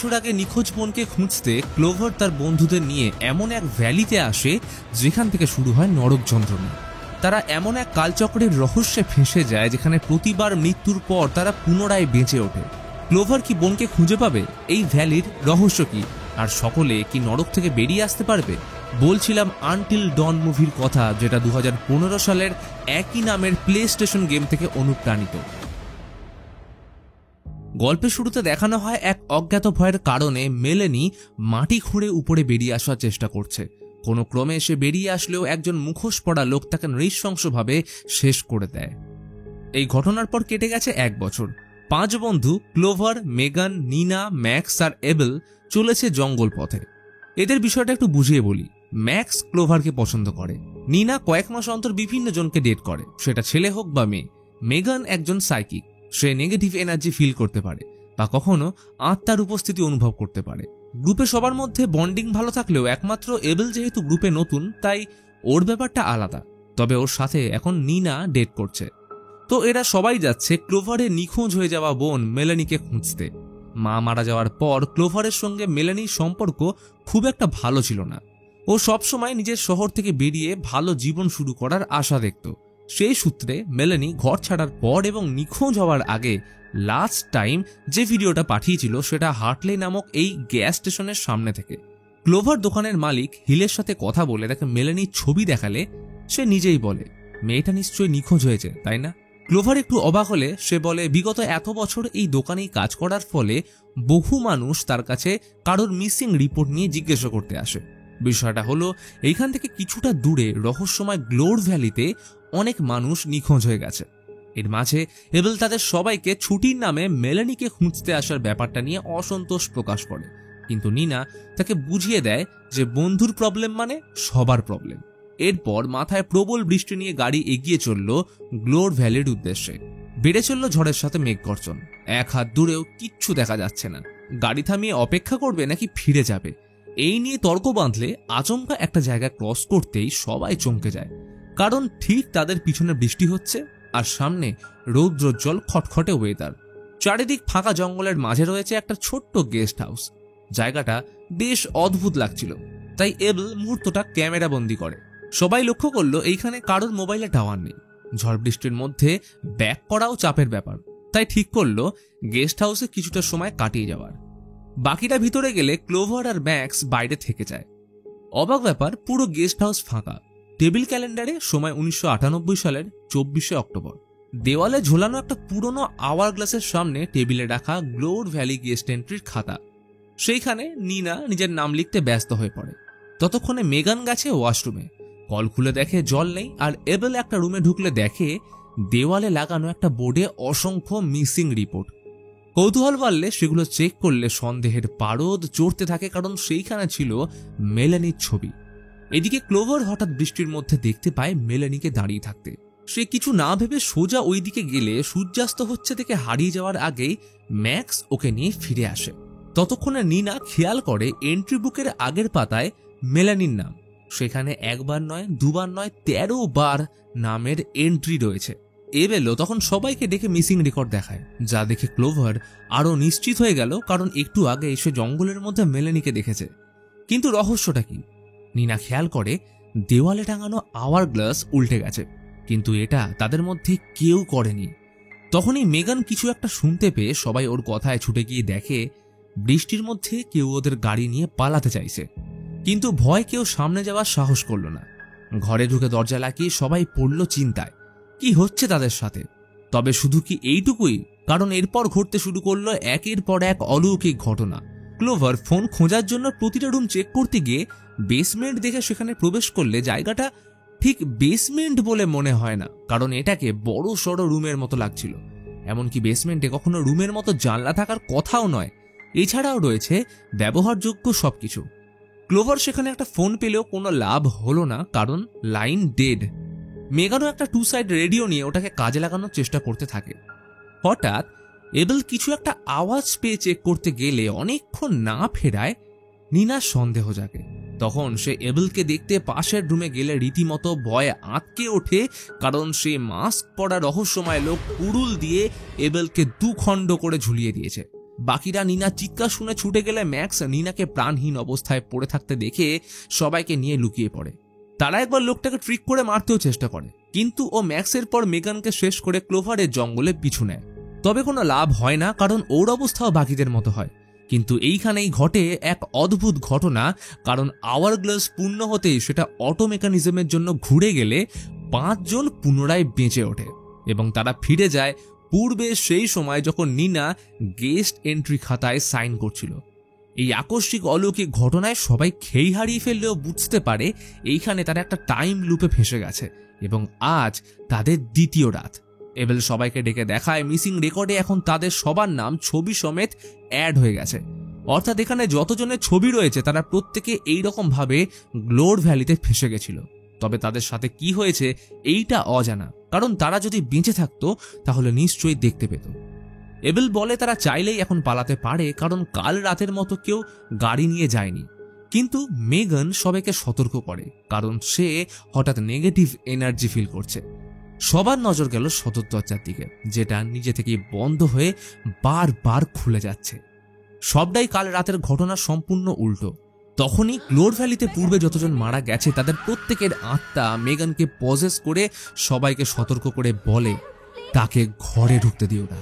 বছর আগে নিখোঁজ বোনকে খুঁজতে ক্লোভার তার বন্ধুদের নিয়ে এমন এক ভ্যালিতে আসে যেখান থেকে শুরু হয় নরক যন্ত্রণা। তারা এমন এক কালচক্রের রহস্যে ফেঁসে যায় যেখানে প্রতিবার মৃত্যুর পর তারা পুনরায় বেঁচে ওঠে। ক্লোভার কি বোনকে খুঁজে পাবে? এই ভ্যালির রহস্য কি? আর সকলে কি নরক থেকে বেরিয়ে আসতে পারবে? বলছিলাম আনটিল ডন মুভির কথা, যেটা 2015 সালের একই নামের প্লে স্টেশন গেম থেকে অনুপ্রাণিত। গল্পের শুরুতে দেখানো হয় এক অজ্ঞাত ভয়ের কারণে মেলেনি মাটি খুঁড়ে উপরে বেরিয়ে আসার চেষ্টা করছে। কোনো ক্রমে সে বেরিয়ে আসলেও একজন মুখোশ পড়া লোক তাকে নৃশংসভাবে শেষ করে দেয়। এই ঘটনার পর কেটে গেছে 1 বছর। 5 বন্ধু ক্লোভার, মেগান, নিনা, ম্যাক্স আর এবেল চলেছে জঙ্গল পথে। এদের বিষয়টা একটু বুঝিয়ে বলি। ম্যাক্স ক্লোভারকে পছন্দ করে। নিনা কয়েক মাস অন্তর বিভিন্ন জনকে ডেট করে, সেটা ছেলে হোক বা মেয়ে। মেগান একজন সাইকিক, সে নেগেটিভ এনার্জি ফিল করতে পারে বা কখনো আত্মার উপস্থিতি অনুভব করতে পারে। গ্রুপে সবার মধ্যে বন্ডিং ভালো থাকলেও একমাত্র এবেল যেহেতু গ্রুপে নতুন, তাই ওর ব্যাপারটা আলাদা। তবে ওর সাথে এখন নিনা ডেট করছে। তো এরা সবাই যাচ্ছে ক্লোভারের নিখোঁজ হয়ে যাওয়া বোন মেলানিকে খুঁজতে। মা মারা যাওয়ার পর ক্লোভারের সঙ্গে মেলানির সম্পর্ক খুব একটা ভালো ছিল না। ও সবসময় নিজের শহর থেকে বেরিয়ে ভালো জীবন শুরু করার আশা দেখত। সেই সূত্রে মেলানি ঘর ছাড়ার পর এবং নিখোঁজ হওয়ার আগে লাস্ট টাইম যে ভিডিওটা পাঠিয়েছিল সেটা হার্টলে নামক এই গ্যাস স্টেশনের সামনে থেকে। ক্লোভার দোকানের মালিক হিলের সাথে কথা বলে তাকে মেলানির ছবি দেখালে সে নিজেই বলে, মেয়েটা নিশ্চয়ই নিখোঁজ হয়েছে, তাই না? ক্লোভার একটু অবাক হলে সে বলে, বিগত এত বছর এই দোকানেই কাজ করার ফলে বহু মানুষ তার কাছে কারোর মিসিং রিপোর্ট নিয়ে জিজ্ঞাসা করতে আসে। বিষয়টা হলো, এইখান থেকে কিছুটা দূরে রহস্যময় গ্লোর ভ্যালিতে অনেক মানুষ নিখোঁজ হয়ে গেছে। এর মাঝে এবেল তাদের সবাইকে ছুটির নামে মেলানিকে খুঁজতে আসার ব্যাপারটা নিয়ে অসন্তোষ প্রকাশ করে, কিন্তু নিনা তাকে বুঝিয়ে দেয় যে বন্ধুর প্রবলেম মানে সবার প্রবলেম। এরপর মাথায় প্রবল বৃষ্টি নিয়ে গাড়ি এগিয়ে চলল গ্লোর ভ্যালির উদ্দেশ্যে। বেড়ে চলল ঝড়ের সাথে মেঘগর্জন। 1 হাত দূরেও কিচ্ছু দেখা যাচ্ছে না। গাড়ি থামিয়ে অপেক্ষা করবে নাকি ফিরে যাবে, এই নিয়ে তর্ক বাঁধলে আচমকা একটা জায়গা ক্রস করতেই সবাই চমকে যায়, কারণ ঠিক তাদের পিছনে বৃষ্টি হচ্ছে আর সামনে রৌদ্রোজ্জ্বল খটখটে ওয়েদার। চারিদিক ফাঁকা জঙ্গলের মাঝে রয়েছে একটা ছোট্ট গেস্ট হাউস। জায়গাটা বেশ অদ্ভুত লাগছিল, তাই এবেল মুহূর্তটা ক্যামেরা বন্দি করে। সবাই লক্ষ্য করলো এইখানে কারোর মোবাইলে টাওয়ার নেই। ঝড় বৃষ্টির মধ্যে ব্যাক করাও চাপের ব্যাপার, তাই ঠিক করলো গেস্ট হাউসে কিছুটা সময় কাটিয়ে যাওয়ার। বাকিটা ভিতরে গেলে ক্লোভার আর ম্যাক্স বাইরে থেকে যায়। অবাক ব্যাপার, পুরো গেস্ট হাউস ফাঁকা। টেবিল ক্যালেন্ডারে সময় 1998 সালের 24শে অক্টোবর। দেওয়ালে ঝোলানো একটা পুরনো আওয়ার গ্লাসের সামনে টেবিলে রাখা গ্লোর ভ্যালি গেস্ট এন্ট্রির খাতা। সেইখানে নিনা নিজের নাম লিখতে ব্যস্ত হয়ে পড়ে। ততক্ষণে মেগান গেছে ওয়াশরুমে। কল খুলে দেখে জল নেই, আর এবেল একটা রুমে ঢুকলে দেখে দেওয়ালে লাগানো একটা বোর্ডে অসংখ্য মিসিং রিপোর্ট। কৌতূহল বাড়লে সেগুলো চেক করলে সন্দেহের পারদ চড়তে থাকে, কারণ সেইখানে ছিল মেলানির ছবি। এদিকে ক্লোভার হঠাৎ বৃষ্টির মধ্যে দেখতে পায় মেলানিকে দাঁড়িয়ে থাকতে। সে কিছু না ভেবে সোজা ওই দিকে গেলে সূর্যাস্ত হচ্ছে থেকে হারিয়ে যাওয়ার আগেই ম্যাক্স ওকে নিয়ে ফিরে আসে। ততক্ষণে নিনা খেয়াল করে এন্ট্রি বুকের আগের পাতায় মেলানির নাম। সেখানে 1 বার নয়, 2 বার নয়, 13 বার নামের এন্ট্রি রয়েছে। এবেলও তখন সবাইকে ডেকে মিসিং রেকর্ড দেখায়, যা দেখে ক্লোভার আরো নিশ্চিত হয়ে গেল, কারণ একটু আগে এসে জঙ্গলের মধ্যে মেলানিকে দেখেছে। কিন্তু রহস্যটা কি? নিনা খেয়াল করে দেওয়ালে টাঙানো আওয়ার গ্লাস উল্টে গেছে, কিন্তু এটা তাদের মধ্যে কেউ করেনি। তখনই মেগান কিছু একটা শুনতে পেয়ে সবাই ওর কথায় ছুটে গিয়ে দেখে বৃষ্টির মধ্যে কেউ ওদের গাড়ি নিয়ে পালাতে চাইছে, কিন্তু ভয় কেউ সামনে যাওয়ার সাহস করল না। ঘরে ঢুকে দরজা লাগিয়ে সবাই পড়ল চিন্তায়, কি হচ্ছে তাদের সাথে। তবে শুধু কি এইটুকুই? কারণ এরপর ঘটতে শুরু করলো একের পর এক অলৌকিক ঘটনা। ক্লোভার ফোন খোঁজার জন্য প্রতিটা রুম চেক করতে গিয়ে বেসমেন্ট দেখে সেখানে প্রবেশ করলে জায়গাটা ঠিক বেসমেন্ট বলে মনে হয় না, কারণ এটাকে বড় সড়ো রুমের মতো লাগছিল। এমনকি বেসমেন্টে কখনো রুমের মতো জানলা থাকার কথাও নয়। এছাড়াও রয়েছে ব্যবহারযোগ্য সবকিছু। ক্লোভার সেখানে একটা ফোন পেলেও কোনো লাভ হলো না, কারণ লাইন ডেড। মেগানও একটা 2 সাইড রেডিও নিয়ে ওটাকে কাজে লাগানোর চেষ্টা করতে থাকে। হঠাৎ এবেল কিছু একটা আওয়াজ পেয়ে চেক করতে গেলে অনেকক্ষণ না ফেরায় নিনার সন্দেহ জাগে। তখন সে এবেলকে দেখতে পাশের রুমে গেলে রীতিমতো ভয়ে আঁতকে ওঠে, কারণ সে মাস্ক পরা রহস্যময় লোক কুড়ুল দিয়ে এবেলকে 2 খণ্ড করে ঝুলিয়ে দিয়েছে। বাকিরা নিনার চিৎকার শুনে ছুটে গেলে ম্যাক্স নিনাকে প্রাণহীন অবস্থায় পড়ে থাকতে দেখে সবাইকে নিয়ে লুকিয়ে পড়ে। তারা একবার লোকটাকে ট্রিক করে মারতেও চেষ্টা করে, কিন্তু ও ম্যাক্সের পর মেগানকে শেষ করে ক্লোভারের জঙ্গলে পিছু নেয়। তবে কোনো লাভ হয় না, কারণ ওর অবস্থাও বাকিদের মতো হয়। কিন্তু এইখানেই ঘটে এক অদ্ভুত ঘটনা, কারণ আওয়ার গ্লাস পূর্ণ হতেই সেটা অটো মেকানিজমের জন্য ঘুরে গেলে 5 জন পুনরায় বেঁচে ওঠে এবং তারা ফিরে যায় পূর্বে সেই সময় যখন নিনা গেস্ট এন্ট্রি খাতায় সাইন করছিল। এই আকস্মিক অলৌকিক ঘটনায় সবাই খেই হারিয়ে ফেললেও বুঝতে পারে এইখানে তারা একটা টাইম লুপে ফেসে গেছে এবং আজ তাদের দ্বিতীয় রাত। এবেল সবাইকে ডেকে দেখায় মিসিং রেকর্ডে এখন তাদের সবার নাম ছবি সমেত অ্যাড হয়ে গেছে। অর্থাৎ এখানে যতজনের ছবি রয়েছে তারা প্রত্যেকে এইরকম ভাবে গ্লোর ভ্যালিতে ফেসে গেছিল। তবে তাদের সাথে কি হয়েছে এইটা অজানা, কারণ তারা যদি বেঁচে থাকতো তাহলে নিশ্চয়ই দেখতে পেত। এবেল বলে তারা চাইলেই এখন পালাতে পারে, কারণ কাল রাতের মতো কেউ গাড়ি নিয়ে যায়নি। কিন্তু মেগান সবাইকে সতর্ক করে, কারণ সে হঠাৎ নেগেটিভ এনার্জি ফিল করছে। সবার নজর গেল সদর দরজার দিকে, যেটা নিজে থেকেই বন্ধ হয়ে বারবার খুলে যাচ্ছে। সবটাই কাল রাতের ঘটনা সম্পূর্ণ উল্টো। তখনই গ্লোর ভ্যালিতে পূর্বে যতজন মারা গেছে তাদের প্রত্যেকের আত্মা মেগানকে পজেস করে সবাইকে সতর্ক করে বলে তাকে ঘরে ঢুকতে দিও না।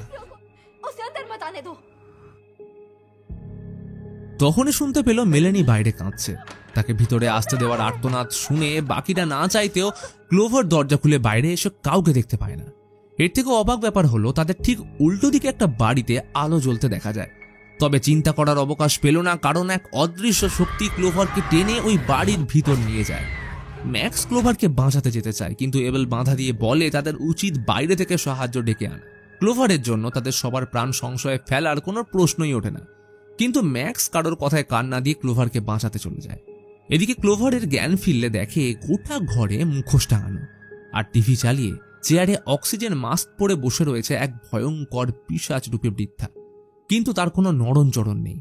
তখনই শুনতে পেল মেলেনি বাইরে কাঁদছে। তাকে ভিতরে আসতে দেওয়ার আর্তনাদ শুনে বাকিরা না চাইতেও ক্লোভার দরজা খুলে বাইরে এসে কাউকে দেখতে পায় না। এর থেকে অবাক ব্যাপার হলো তাদের ঠিক উল্টো দিকে একটা বাড়িতে আলো জ্বলতে দেখা যায়। তবে চিন্তা করার অবকাশ পেল না, কারণ এক অদৃশ্য শক্তি ক্লোভারকে টেনে ওই বাড়ির ভিতর নিয়ে যায়। ম্যাক্স ক্লোভারকে বাঁচাতে যেতে চায়, কিন্তু এবেল বাধা দিয়ে বলে তাদের উচিত বাইরে থেকে সাহায্য ডেকে আনা। ক্লোভারের জন্য তাদের সবার প্রাণ সংশয়ে ফেলার কোনো প্রশ্নই ওঠে না। কিন্তু ম্যাক্স কারোর কথায় কান না দিয়ে ক্লোভারকে বাঁচাতে চলে যায়। এদিকে ক্লোভারের জ্ঞান ফিরলে দেখে গোটা ঘরে মুখোশ টাঙানো, আর টিভি চালিয়ে চেয়ারে অক্সিজেন মাস্ক পরে বসে রয়েছে এক ভয়ঙ্কর পিশাচ রূপে বৃদ্ধা, কিন্তু তার কোনো নড়নচড়ন নেই।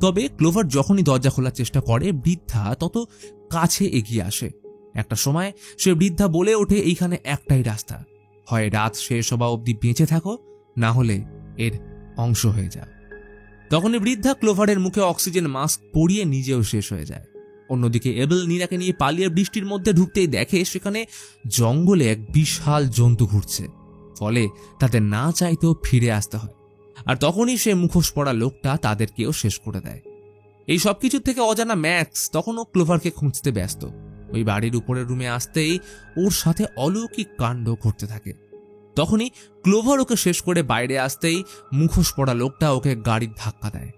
তবে ক্লোভার যখনই দরজা খোলার চেষ্টা করে বৃদ্ধা তত কাছে এগিয়ে আসে। একটা সময় সে বৃদ্ধা বলে ওঠে এইখানে একটাই রাস্তা, হয় রাত শেষ হওয়া অবধি বেঁচে থাকো, না হলে এর অংশ হয়ে যা। তখনই বৃদ্ধা ক্লোভারের মুখে অক্সিজেন মাস্ক পরিয়ে নিজেও শেষ হয়ে যায়। অন্যদিকে এবেল নীরাকে নিয়ে পালিয়ে বৃষ্টির মধ্যে ঢুকতেই দেখে সেখানে জঙ্গলে এক বিশাল জন্তু ঘুরছে, ফলে তাদের না চাইতেও ফিরে আসতে হয়। আর তখনই সে মুখোশ পরা লোকটা তাদেরকেও শেষ করে দেয়। এই সবকিছুর থেকে অজানা ম্যাক্স তখনও ক্লোভারকে খুঁজতে ব্যস্ত। ওই বাড়ির উপরের রুমে আসতেই ওর সাথে অলৌকিক কাণ্ড ঘটতে থাকে। তখনই ক্লোভার ওকে শেষ করে বাইরে আসতেই মুখোশ পরা লোকটা ওকে গাড়ির ধাক্কা দেয়।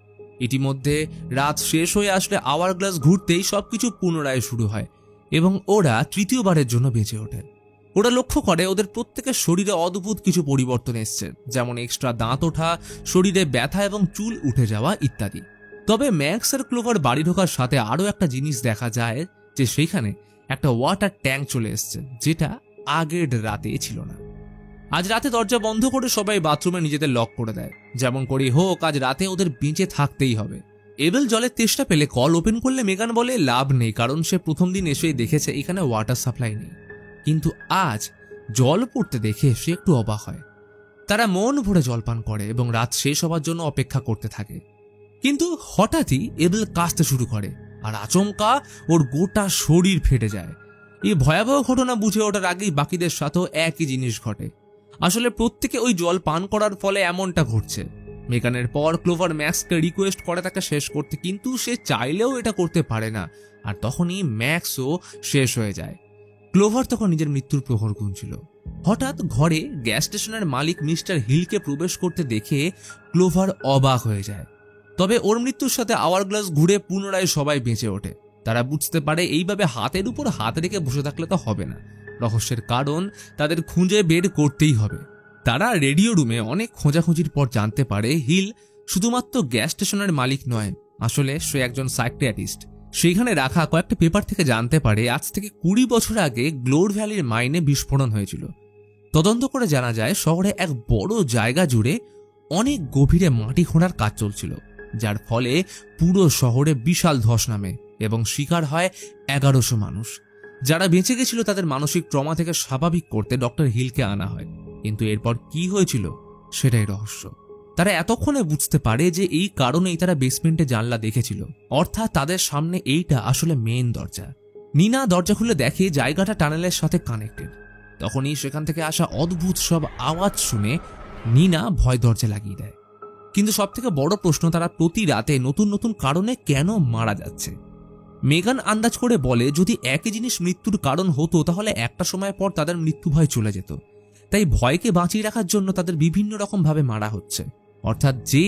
ইতিমধ্যে রাত শেষ হয়ে আসলে আওয়ার গ্লাস ঘুরতেই সবকিছু পুনরায় শুরু হয় এবং ওরা তৃতীয়বারের জন্য বেঁচে ওঠে। ওরা লক্ষ্য করে ওদের প্রত্যেকের শরীরে অদ্ভুত কিছু পরিবর্তন এসছে, যেমন এক্সট্রা দাঁত ওঠা, শরীরে ব্যথা এবং চুল উঠে যাওয়া ইত্যাদি। তবে ম্যাক্স আর ক্লোভার বাড়ি ঢোকার সাথে আরও একটা জিনিস দেখা যায় যে সেইখানে একটা ওয়াটার ট্যাঙ্ক চলে এসছে, যেটা আগের রাতে ছিল না। আজ রাতে দরজা বন্ধ করে সবাই বাথরুমে নিজেদের লক করে দেয়। যেমন করেই হোক আজ রাতে ওদের বেঁচে থাকতেই হবে। এবেল জলের তেষ্টা পেলে কল ওপেন করলে মেগান বলে লাভ নেই, কারণ সে প্রথম দিন এসেই দেখেছে এখানে ওয়াটার সাপ্লাই নেই। কিন্তু আজ জল পড়তে দেখে সে একটু অবাক হয়। তারা মন ভরে জলপান করে এবং রাত শেষ হওয়ার জন্য অপেক্ষা করতে থাকে। কিন্তু হঠাৎই এবেল কাশতে শুরু করে আর আচমকা ওর গোটা শরীর ফেটে যায়। এই ভয়াবহ ঘটনা বুঝে ওঠার আগেই বাকিদের সাথেও একই জিনিস ঘটে। আসলে প্রত্যেকে ওই জল পান করার ফলে এমনটা ঘটছে। মেগানের পর ক্লোভার ম্যাক্সকে রিকোয়েস্ট করে তাকে শেষ করতে, কিন্তু সে চাইলেও এটা করতে পারে না। আর তখনই ম্যাক্সও শেষ হয়ে যায়। ক্লোভার তখন নিজের মৃত্যুর প্রহর গুনছিল। হঠাৎ ঘরে গ্যাস স্টেশনের মালিক মিস্টার হিলকে প্রবেশ করতে দেখে ক্লোভার অবাক হয়ে যায়। তবে ওর মৃত্যুর সাথে আওয়ার গ্লাস ঘুরে পুনরায় সবাই বেঁচে ওঠে। তারা বুঝতে পারে এইভাবে হাতের উপর হাত রেখে বসে থাকলে তো হবে না, রহস্যের কারণ তাদের খুঁজে বের করতেই হবে। তারা রেডিও রুমে অনেক খোঁজাখুঁজির পর জানতে পারে হিল শুধুমাত্র গ্যাস স্টেশনের মালিক নয়, আসলে সে একজন সাইকিয়াট্রিস্ট। সেখানে রাখা কয়েকটা পেপার থেকে জানতে পারে আজ থেকে 20 বছর আগে গ্লোর ভ্যালির মাইনে বিস্ফোরণ হয়েছিল। তদন্ত করে জানা যায় শহরে এক বড় জায়গা জুড়ে অনেক গভীরে মাটি খোঁড়ার কাজ চলছিল, যার ফলে পুরো শহরে বিশাল ধস নামে এবং শিকার হয় 1100 মানুষ। যারা বেঁচে গেছিল তাদের মানসিক ট্রমা থেকে স্বাভাবিক করতে ডক্টর হিলকে আনা হয়, কিন্তু এরপর কি হয়েছিল সেটাই রহস্য। তারা এতক্ষণে বুঝতে পারে যে এই কারণেই তারা বেসমেন্টে জানলা দেখেছিল, অর্থাৎ তাদের সামনে এইটা আসলে মেইন দরজা। নিনা দরজা খুলে দেখে জায়গাটা টানেলের সাথে কানেক্টেড। তখনই সেখান থেকে আসা অদ্ভুত সব আওয়াজ শুনে নিনা ভয় দরজা লাগিয়ে দেয়। কিন্তু সবথেকে বড় প্রশ্ন, তারা প্রতি রাতে নতুন নতুন কারণে কেন মারা যাচ্ছে। মেগান আন্দাজ করে বলে যদি একই জিনিস মৃত্যুর কারণ হতো তাহলে একটা সময় পর তাদের মৃত্যু ভয় চলে যেত। তাই ভয়কে বাঁচিয়ে রাখার জন্য তাদের বিভিন্ন রকম ভাবে মারা হচ্ছে, অর্থাৎ যে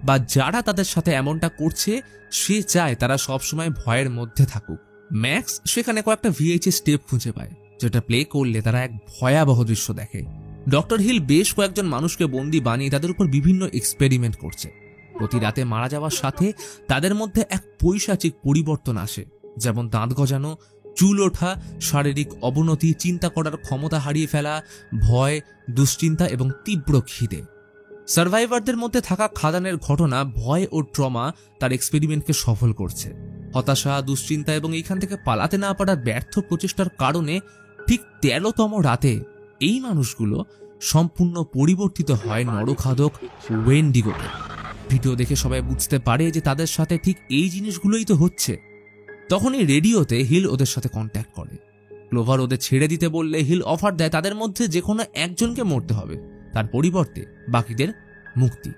বা যারা তাদের সাথে এমনটা করছে সে চায় তারা সবসময় ভয়ের মধ্যে থাকুক। ম্যাক্স সেখানে কয়েকটা ভিএইচএস টেপ খুঁজে পায়, যেটা প্লে করলে তারা এক ভয়াবহ দৃশ্য দেখে। ডক্টর হিল বেশ কয়েকজন মানুষকে বন্দি বানিয়ে তাদের উপর বিভিন্ন এক্সপেরিমেন্ট করছে। প্রতি রাতে মারা যাওয়ার সাথে তাদের মধ্যে এক পৈশাচিক পরিবর্তন আসে, যেমন দাঁত গজানো, চুল ওঠা, শারীরিক অবনতি, চিন্তা করার ক্ষমতা হারিয়ে ফেলা, ভয়, দুশ্চিন্তা এবং তীব্র খিদে। সার্ভাইভারদের মধ্যে থাকা খাদানের ঘটনা, ভয় ও ট্রমা তার এক্সপেরিমেন্টকে সফল করছে। হতাশা, দুশ্চিন্তা এবং এইখান থেকে পালাতে না পারার ব্যর্থ প্রচেষ্টার কারণে ঠিক 13তম রাতে এই মানুষগুলো সম্পূর্ণ পরিবর্তিত হয় নরখাদক ওয়েন্ডিগোতে। ভিডিও দেখে সবাই বুঝতে পারে যে তাদের সাথে ঠিক এই জিনিসগুলোই তো হচ্ছে। তখনই রেডিওতে হিল ওদের সাথে কন্ট্যাক্ট করে। ক্লোভার ওদের ছেড়ে দিতে বললে হিল অফার দেয় তাদের মধ্যে যে কোনো একজনকে মরতে হবে, তার পরিবর্তে বাকিদের মুক্তি।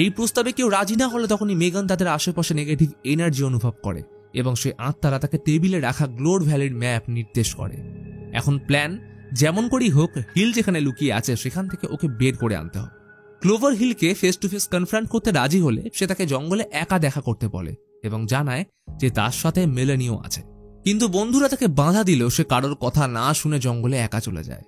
এই প্রস্তাবে কেউ রাজি না হলে তখনই মেগান তাদের আশেপাশে নেগেটিভ এনার্জি অনুভব করে এবং সে আত্মারা তাকে টেবিলে রাখা গ্লোর ভ্যালির ম্যাপ নির্দেশ করে। এখন প্ল্যান যেমন করেই হোক হিল যেখানে লুকিয়ে আছে সেখান থেকে ওকে বের করে আনতে হবে। ক্লোভার হিলকে ফেস টু ফেস কনফ্রন্ট করতে রাজি হলে সে তাকে জঙ্গলে একা দেখা করতে বলে এবং জানায় যে তার সাথে মেলানিও আছে। কিন্তু বন্ধুরা তাকে বাধা দিলেও সে কারোর কথা না শুনে জঙ্গলে একা চলে যায়।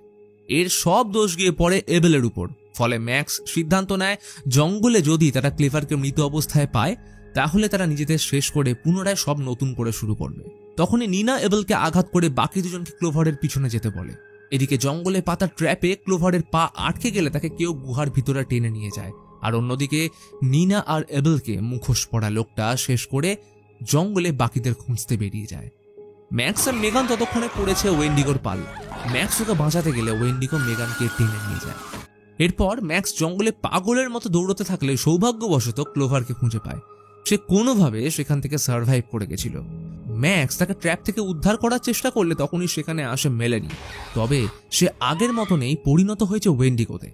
এর সব দোষ গিয়ে পড়ে এবেলের উপর। ফলে ম্যাক্স সিদ্ধান্ত নেয় জঙ্গলে যদি তারা ক্লেভারকে মৃত অবস্থায় পায় তাহলে তারা নিজেদের শেষ করে পুনরায় সব নতুন করে শুরু করবে। তখনই নিনা এবেলকে আঘাত করে বাকি দুজনকে ক্লোভারের পিছনে যেতে বলে। এদিকে জঙ্গলে পাতা ট্র্যাপে ক্লোভারের পা আটকে গেলে তাকে কেউ গুহার ভিতরে টেনে নিয়ে যায়, আর অন্যদিকে নিনা আর এবেলকে মুখোশ পরা লোকটা শেষ করে জঙ্গলে বাকিদের খুঁজতে বেরিয়ে যায়। ম্যাক্স আর মেগান ততক্ষণে পড়েছে ওয়েন্ডিগোর পাল। ম্যাক্স ওকে বাঁচাতে গেলে ওয়েন্ডিগো মেগানকে টেনে নিয়ে যায়। এরপর ম্যাক্স জঙ্গলে পাগলের মতো দৌড়তে থাকলে সৌভাগ্যবশত ক্লোভারকে খুঁজে পায়। সে কোনোভাবে সেখান থেকে সার্ভাইভ করে গেছিল। ম্যাক্স তাকে ট্র্যাপ থেকে উদ্ধার করার চেষ্টা করলে তখনই সেখানে আসে মেলানি। তবে সে আগের মতো নেই, পরিণত হয়েছে ওয়েন্ডিগোতে।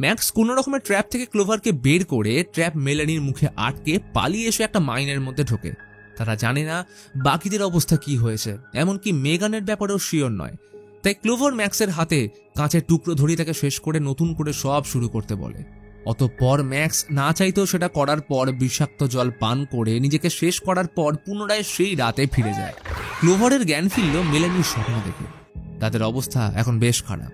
ম্যাক্স কোনো রকমের ট্র্যাপ থেকে ক্লোভারকে বের করে ট্র্যাপ মেলানির মুখে আটকে পালিয়ে এসে একটা মাইনের মধ্যে ঢোকে। তারা জানে না বাকিদের অবস্থা কি হয়েছে, এমনকি মেগানের ব্যাপারেও শিওর নয়। তাই ক্লোভার ম্যাক্সের হাতে কাঁচের টুকরো ধরিয়ে তাকে শেষ করে নতুন করে সব শুরু করতে বলে। অতঃপর ম্যাক্স না চাইতেও সেটা করার পর বিষাক্ত জল পান করে নিজেকে শেষ করার পর পুনরায় সেই রাতে ফিরে যায়। ক্লোভারের জ্ঞান ফিরল মেলানির স্বপ্ন দেখে। তাদের অবস্থা এখন বেশ খারাপ।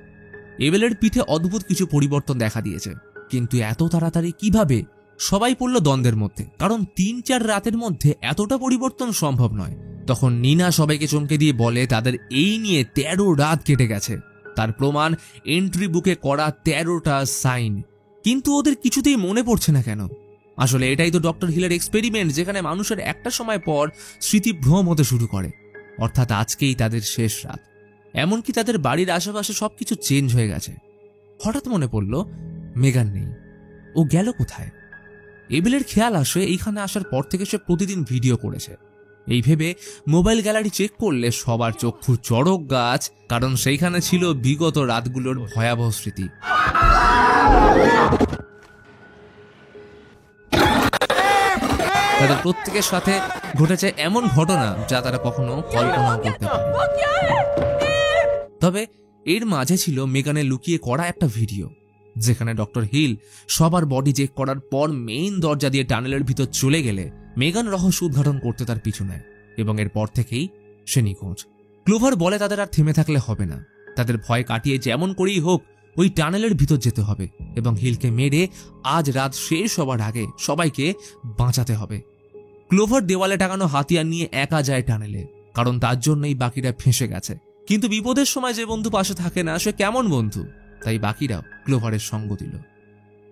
এবেলের পিঠে অদ্ভুত কিছু পরিবর্তন দেখা দিয়েছে, কিন্তু এত তাড়াতাড়ি কিভাবে? সবাই পড়ল দ্বন্দ্বের মধ্যে, কারণ 3-4 রাতের মধ্যে এতটা পরিবর্তন সম্ভব নয়। তখন নিনা সবাইকে চমকে দিয়ে বলে তাদের এই নিয়ে 13 রাত কেটে গেছে। তার প্রমাণ এন্ট্রি বুকে করা 13টা সাইন। কিন্তু ওদের কিছুতেই মনে পড়ছে না কেন? আসলে এটাই তো ডক্টর হিলের এক্সপেরিমেন্ট, যেখানে মানুষের একটা সময় পর স্মৃতিভ্রম হতে শুরু করে। অর্থাৎ আজকেই তাদের শেষ রাত। এমনকি তাদের বাড়ির আশেপাশে সবকিছু চেঞ্জ হয়ে গেছে। হঠাৎ মনে পড়ল মেগান নেই, ও গেল কোথায়? এবেলের খেয়াল আসে এইখানে আসার পর থেকে সে প্রতিদিন ভিডিও করেছে। এই ভেবে মোবাইল গ্যালারি চেক করলে সবার চক্ষু চড়ক গাছ, কারণ সেইখানে ছিল বিগত রাতগুলোর ভয়াবহ স্মৃতি। তাদের প্রত্যেকের সাথে ঘটেছে এমন ঘটনা যা তারা কখনো কল্পনাও করতে পারে। তবে এর মাঝে ছিল মেগানে লুকিয়ে করা একটা ভিডিও, যেখানে ডক্টর হিল সবার বডি চেক করার পর মেইন দরজা দিয়ে টানেলের ভিতর চলে গেলে মেগান রহস্য উদ্ঘাটন করতে তার পিছু নেয় এবং এরপর থেকেই সে নিখোঁজ। ক্লোভার বলে তাদের আর থেমে থাকলে হবে না, তাদের ভয় কাটিয়ে যেমন করেই হোক ওই টানেলের ভিতর যেতে হবে এবং হিলকে মেরে আজ রাত শেষ হবার আগে সবাইকে বাঁচাতে হবে। ক্লোভার দেওয়ালে টাঙানো হাতিয়ার নিয়ে একা যায় টানেলে, কারণ তার জন্যই বাকিরা ফেঁসে গেছে। কিন্তু বিপদের সময় যে বন্ধু পাশে থাকে না সে কেমন বন্ধু? তাই বাকিরাও ক্লোভারের সঙ্গ দিল।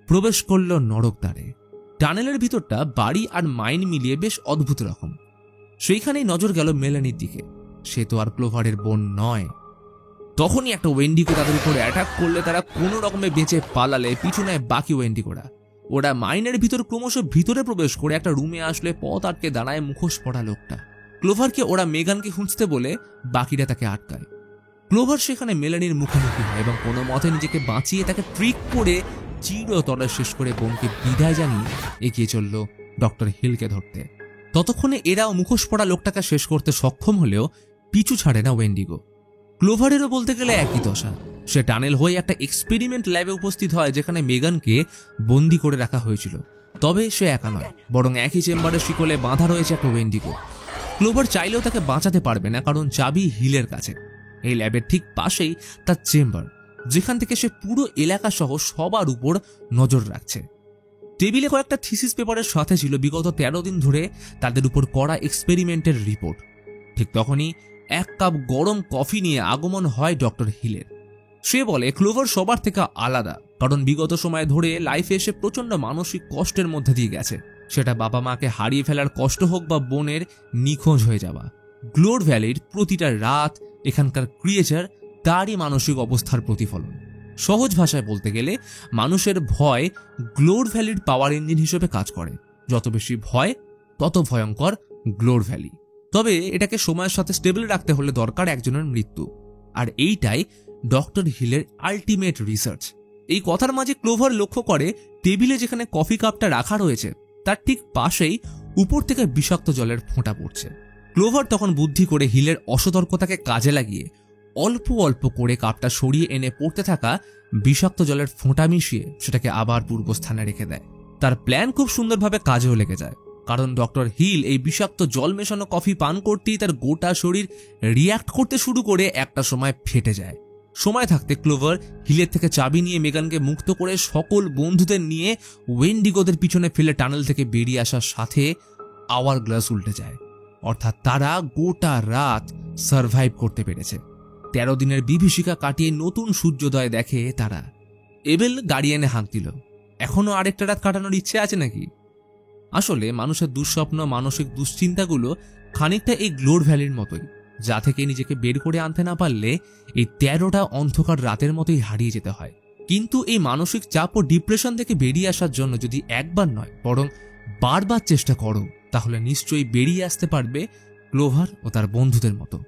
প্রবেশ করল নরকদ্বারে। টানেলের ভিতরটা বাড়ি আর মাইন মিলিয়ে বেশ অদ্ভুত রকম। সেইখানেই নজর গেল মেলানির দিকে। সে তো আর ক্লোভারের বোন নয়। তখনই একটা ওয়েন্ডিগো তাদের উপরে অ্যাটাক করলে তারা কোনো রকমে বেঁচে পালালে পিছু নেয় বাকি ওয়েন্ডিগোরা। ওরা মাইনের ভিতর ক্রমশ ভিতরে প্রবেশ করে একটা রুমে আসলে পথ আটকে দাঁড়ায় মুখোশ পরা লোকটা। ক্লোভারকে ওরা মেগানকে খুঁজতে বলে বাকিরা তাকে আটকায়। ক্লোভার সেখানে মেলানির মুখোমুখি হয় এবং কোনো মতে নিজেকে বাঁচিয়ে তাকে ট্রিক করে চিরতরে শেষ করে বোনকে বিদায় জানিয়ে এগিয়ে চলল ডক্টর হিলকে ধরতে। ততক্ষণে এরাও মুখোশ পরা লোকটাকে শেষ করতে সক্ষম হলেও পিছু ছাড়ে না ওয়েন্ডিগো। ক্লোভারেরও বলতে গেলে একই দশা। সে টানেল হয়ে একটা এক্সপেরিমেন্ট ল্যাবে উপস্থিত হয় যেখানে মেগানকে বন্দি করে রাখা হয়েছিল। তবে সে একা নয়, বরং একই চেম্বারের শিকলে বাঁধা রয়েছে একটা ওয়েন্ডিগো। ক্লোভার চাইলেও তাকে বাঁচাতে পারবে না, কারণ চাবি হিলের কাছে। এই ল্যাবের ঠিক পাশেই তার চেম্বার, যেখান থেকে সে পুরো এলাকা সহ সবার উপর নজর রাখছে। টেবিলে কয়েকটা থিসিস পেপারের সাথে ছিল বিগত 13 দিন ধরে তাদের উপর করা এক্সপেরিমেন্টের রিপোর্ট। ঠিক তখনই এক কাপ গরম কফি নিয়ে আগমন হয় ডক্টর হিলের। সে বলে ক্লোভার সবার থেকে আলাদা, কারণ বিগত সময় ধরে লাইফে এসে প্রচন্ড মানসিক কষ্টের মধ্যে দিয়ে গেছে। সেটা বাবা মাকে হারিয়ে ফেলার কষ্ট হোক বা বোনের নিখোঁজ হয়ে যাওয়া। গ্লোর ভ্যালির প্রতিটা রাত এখানকার ক্রিয়েচার তারই মানসিক অবস্থার প্রতিফলন। সহজ ভাষায় বলতে গেলে মানুষের ভয় গ্লোর ভ্যালির পাওয়ার ইঞ্জিন হিসেবে কাজ করে। যত বেশি ভয় তত ভয়ঙ্কর গ্লোর ভ্যালি। তবে এটাকে সময়ের সাথে স্টেবল রাখতে হলে দরকার একজনের মৃত্যু, আর এইটাই ডক্টর হিলের আলটিমেট রিসার্চ। এই কথার মাঝে ক্লোভার লক্ষ্য করে টেবিলে যেখানে কফি কাপটা রাখা রয়েছে তার ঠিক পাশেই উপর থেকে বিষাক্ত জলের ফোঁটা পড়ছে। ক্লোভার তখন বুদ্ধি করে হিলের অসতর্কতাকে কাজে লাগিয়ে অল্প অল্প করে কাপটা সরিয়ে এনে পড়তে থাকা বিষাক্ত জলের ফোঁটা মিশিয়ে সেটাকে আবার পূর্বস্থানে রেখে দেয়। তার প্ল্যান খুব সুন্দরভাবে কাজেও লেগে যায়, কারণ ডক্টর হিল এই বিষাক্ত জল মেশানো কফি পান করতেই তার গোটা শরীর রিয়াক্ট করতে শুরু করে একটা সময় ফেটে যায়। সময় থাকতে ক্লোভার হিলের থেকে চাবি নিয়ে মেগানকে মুক্ত করে সকল বন্ধুদের নিয়ে ওয়েন্ডিগোদের পিছনে ফেলে টানেল থেকে বেরিয়ে আসার সাথে আওয়ার গ্লাস উল্টে যায়। অর্থাৎ তারা গোটা রাত সার্ভাইভ করতে পেরেছে। 13 দিনের বিভীষিকা কাটিয়ে নতুন সূর্যোদয় দেখে তারা। এবেল গাড়ি এনে হাঁক দিল, এখনো আরেকটা রাত কাটানোর ইচ্ছে আছে নাকি? আসলে মানুষের দুঃস্বপ্ন, মানসিক দুশ্চিন্তাগুলো খানিকটা এই গ্লোর ভ্যালির মতোই, যা থেকে নিজেকে বের করে আনতে না পারলে এই 13টা অন্ধকার রাতের মতোই হারিয়ে যেতে হয়। কিন্তু এই মানসিক চাপ ও ডিপ্রেশন থেকে বেরিয়ে আসার জন্য যদি একবার নয় বরং বারবার চেষ্টা করো, তাহলে নিশ্চয়ই বেরিয়ে আসতে পারবে ক্লোভার ও তার বন্ধুদের মতো।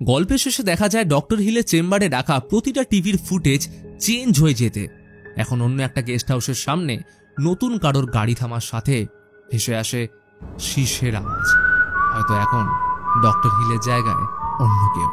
গল্পের শেষে দেখা যায় ডক্টর হিলের চেম্বারে রাখা প্রতিটা টিভির ফুটেজ চেঞ্জ হয়ে যেতে এখন অন্য একটা গেস্ট হাউসের সামনে নতুন কারোর গাড়ি থামার সাথে ভেসে আসে শীষের আওয়াজ। হয়তো এখন ডক্টর হিলের জায়গায় অন্য কেউ।